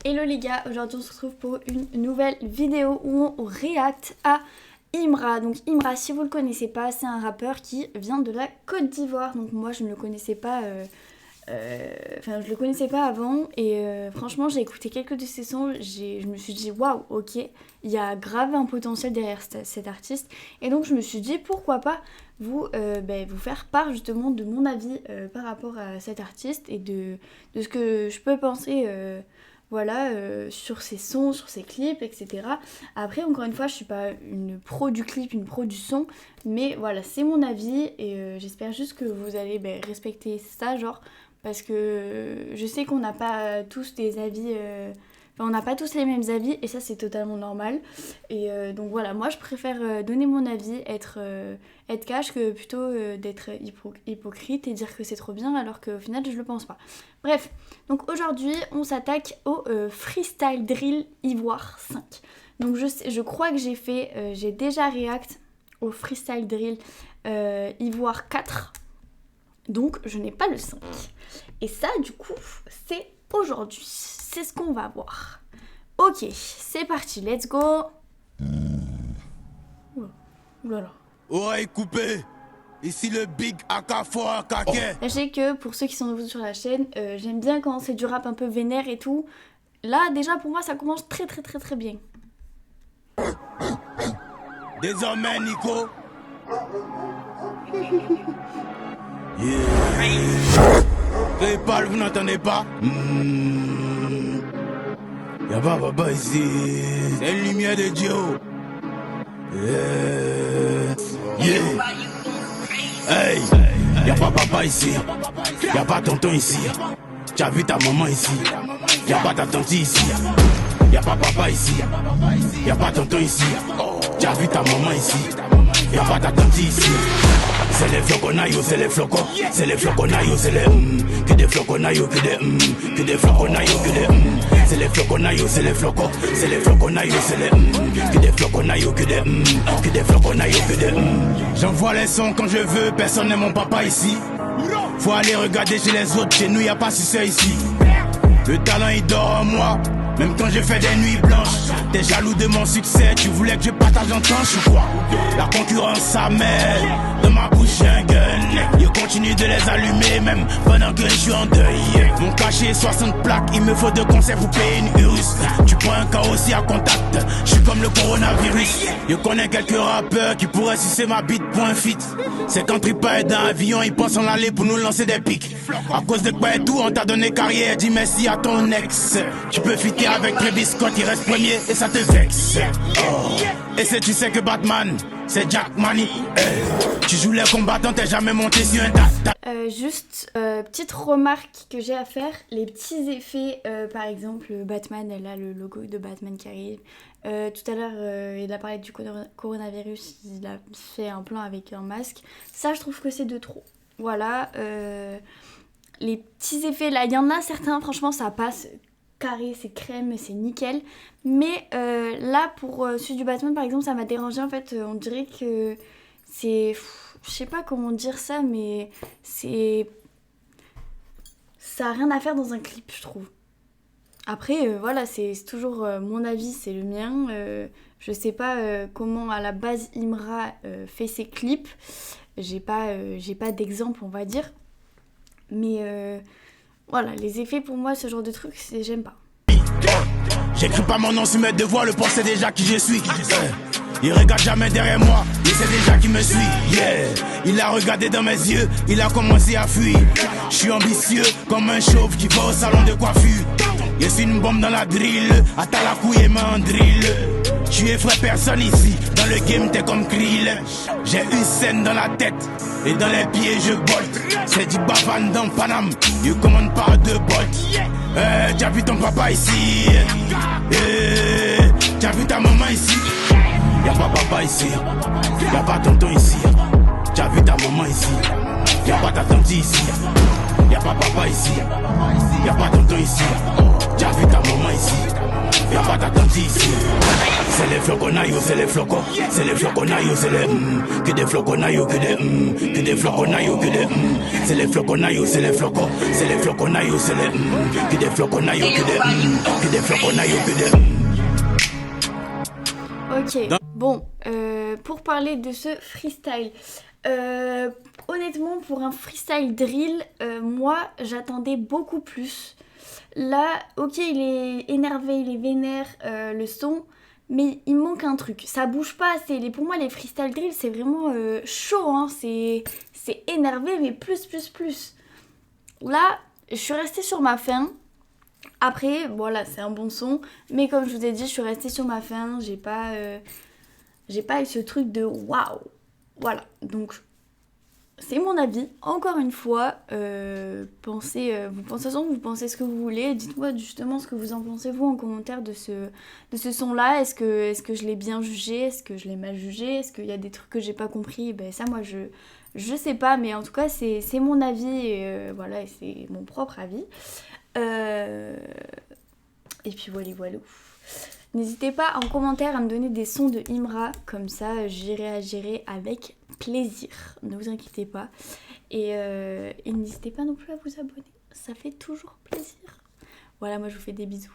Hello les gars, aujourd'hui on se retrouve pour une nouvelle vidéo où on react à Imra. Donc Imra, si vous le connaissez pas, c'est un rappeur qui vient de la Côte d'Ivoire. Donc moi je ne le connaissais pas, je le connaissais pas avant et franchement j'ai écouté quelques de ses sons, je me suis dit waouh, ok, il y a grave un potentiel derrière cet artiste. Et donc je me suis dit pourquoi pas vous faire part justement de mon avis par rapport à cet artiste et de ce que je peux penser sur ses sons, sur ses clips, etc. Après, encore une fois, je suis pas une pro du clip, une pro du son, mais voilà, c'est mon avis et j'espère juste que vous allez respecter ça, parce que je sais qu'on n'a pas tous des avis... on n'a pas tous les mêmes avis et ça c'est totalement normal. Et donc voilà, moi je préfère donner mon avis, être cash que plutôt d'être hypocrite et dire que c'est trop bien alors qu'au final je le pense pas. Bref, donc aujourd'hui on s'attaque au Freestyle Drill Ivoire 5. Donc je crois que j'ai déjà react au Freestyle Drill Ivoire 4. Donc je n'ai pas le 5. Et ça du coup c'est aujourd'hui. C'est ce qu'on va voir. Ok, c'est parti, let's go. Oulala. Oreille coupée. Ici le Big AK4 Kaké. Sachez que pour ceux qui sont nouveaux sur la chaîne, j'aime bien quand c'est du rap un peu vénère et tout. Là, déjà pour moi, ça commence très bien. Désormais, Nico. Yeah. Vous n'entendez pas? Y'a pas papa ici, c'est une lumière de Dieu. Yeah. Hey, y'a pas papa ici, y'a pas tonton ici. T'as vu ta maman ici, y'a pas ta tante ici. Y'a pas papa ici, y'a pas tonton ici. T'as vu ta maman ici, y'a pas ta tante ici. C'est les floconailles, c'est les flocons. C'est les floconailles, c'est les que des floconailles, que des floconailles, que des c'est les floconailles, c'est les flocons. C'est les floconailles, c'est les que des floconailles, que des floconailles, que des J'envoie les sons quand je veux, personne n'est mon papa ici. Faut aller regarder chez les autres, chez nous y'a pas succès ici. Le talent il dort en moi, même quand je fais des nuits blanches. T'es jaloux de mon succès, tu voulais que je partage en tranche ou quoi? La concurrence ça mêle, dans ma bouche j'ai un gun. Je continue de les allumer même pendant que je suis en deuil. Mon cachet 60 plaques, il me faut 2 concerts pour payer une Urus. Tu prends un cas aussi à contact, je suis comme le coronavirus. Je connais quelques rappeurs qui pourraient sucer ma bite pour un feat. C'est quand Tripa est dans l'avion, ils pensent en aller pour nous lancer des pics. À cause de quoi et tout, on t'a donné carrière, dis merci à ton ex. Tu peux fitter avec Travis Scott, il reste premier et ça te vexe. Et c'est tu sais que Batman, c'est Jack Money. Tu joues les combattants, t'es jamais monté sur un tas. Petite remarque que j'ai à faire, les petits effets, par exemple Batman, elle a le logo de Batman qui arrive. Tout à l'heure, il a parlé du coronavirus, il a fait un plan avec un masque. Ça, je trouve que c'est de trop. Voilà, les petits effets là, il y en a certains, franchement ça passe carré, c'est crème, c'est nickel. Mais là, pour celui du Batman par exemple, ça m'a dérangé en fait. On dirait que c'est... Je sais pas comment dire ça, mais c'est... Ça a rien à faire dans un clip, je trouve. Après, voilà, c'est toujours mon avis, c'est le mien. Je sais pas comment à la base Imra fait ses clips. J'ai pas d'exemple, on va dire. Mais voilà, les effets pour moi, ce genre de truc, j'aime pas. J'écris pas mon nom sur mes devoirs, le pense déjà qui je suis. Il regarde jamais derrière moi, il sait déjà qui me suit. Yeah. Il a regardé dans mes yeux, il a commencé à fuir. Je suis ambitieux comme un chauve qui va au salon de coiffure. Je suis une bombe dans la drill, attends la couille et m'en drill. Tu es frère personne ici, dans le game t'es comme Krill. J'ai une scène dans la tête, et dans les pieds je bolte. C'est du bavan dans Paname, je commande par 2 bolts. T'as vu ton papa ici, t'as vu ta maman ici. Y'a pas papa ici, y'a pas tonton ici. T'as vu ta maman ici, y'a pas ta tante ici. Y'a pas papa ici, y'a pas tonton ici. T'as vu ta maman ici, y'a pas d'attentis ici. C'est les flocons naïos, c'est les flocons. C'est les flocons naïos, c'est les que des flocons naïos, que des flocons naïos, que des c'est les flocons naïos, c'est les flocons. C'est les flocons naïos, c'est les que des flocons naïos, que des flocons naïos, que des. Ok, bon, pour parler de ce freestyle, honnêtement, pour un freestyle drill, moi, j'attendais beaucoup plus. Là, ok, il est énervé, il est vénère, le son, mais il manque un truc. Ça bouge pas assez. Pour moi, les freestyle drill, c'est vraiment chaud, hein. C'est énervé, mais plus. Là, je suis restée sur ma faim. Après, voilà, c'est un bon son, mais comme je vous ai dit, je suis restée sur ma faim. J'ai pas eu ce truc de waouh. Voilà, donc c'est mon avis. Encore une fois, pensez ce que vous voulez. Dites-moi justement ce que vous en pensez vous en commentaire de ce son-là. Est-ce que je l'ai bien jugé? Est-ce que je l'ai mal jugé? Est-ce qu'il y a des trucs que j'ai pas compris? Ben ça, moi, je sais pas, mais en tout cas, c'est mon avis et voilà, et c'est mon propre avis. Et puis voilà. N'hésitez pas en commentaire à me donner des sons de Imra, comme ça j'y réagirai avec plaisir. Ne vous inquiétez pas. Et n'hésitez pas non plus à vous abonner, ça fait toujours plaisir. Voilà, moi je vous fais des bisous.